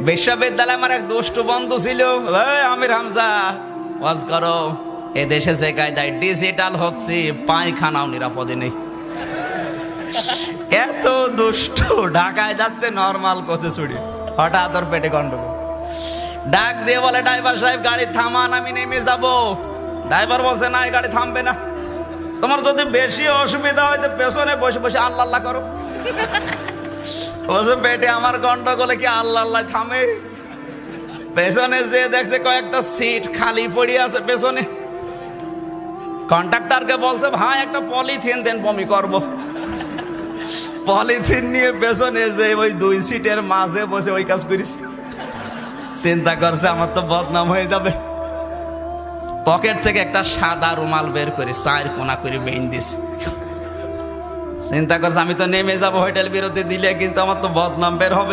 বিশ্ববিদ্যালয়ে আমার এক দুষ্টু বন্ধু ছিল, আমির হামজা ওয়াজ করো, এ দেশে যে কায়দায় ডিজিটাল হচ্ছে পায়খানাও নিরাপদে নেই। এত দুষ্ট, ঢাকায় যাচ্ছে নরমাল কোচে ছুড়ি, হঠাৎ ওর পেটে গন্ডগোল। ডাক দিয়ে বলে, ড্রাইভার সাহেব গাড়ি থামান, আমি নেমে যাব। ড্রাইভার বলছে, না এই গাড়ি থামবে না, তোমার যদি বেশি অসুবিধা হয় তো পেছনে বসে বসে আল্লাহ আল্লাহ করো। বলছে, পেটে আমার গন্ডগোলে কি আল্লাহ আল্লাহ থামে? পেছনে যে দেখছে কয়েকটা সিট খালি পড়ে আছে পেছনে। কন্ট্রাক্টরকে বলছে, ভাই একটা পলিথিন দেন, বমি করব। পলিথিন নিয়ে পেছনে যে ওই দুই সিটের মাঝে বসে ওই কাজ করিস। চিন্তা করছে আমার তো বদনাম হয়ে যাবে। পকেট থেকে একটা সাদা রুমাল বের করে 4 কোনা করে বেইন দিছে। চিন্তা করছে আমি তো নেমে যাবো, হোটেল বিরতি দিলে কিন্তু আমার তো বদনাম বের হবে।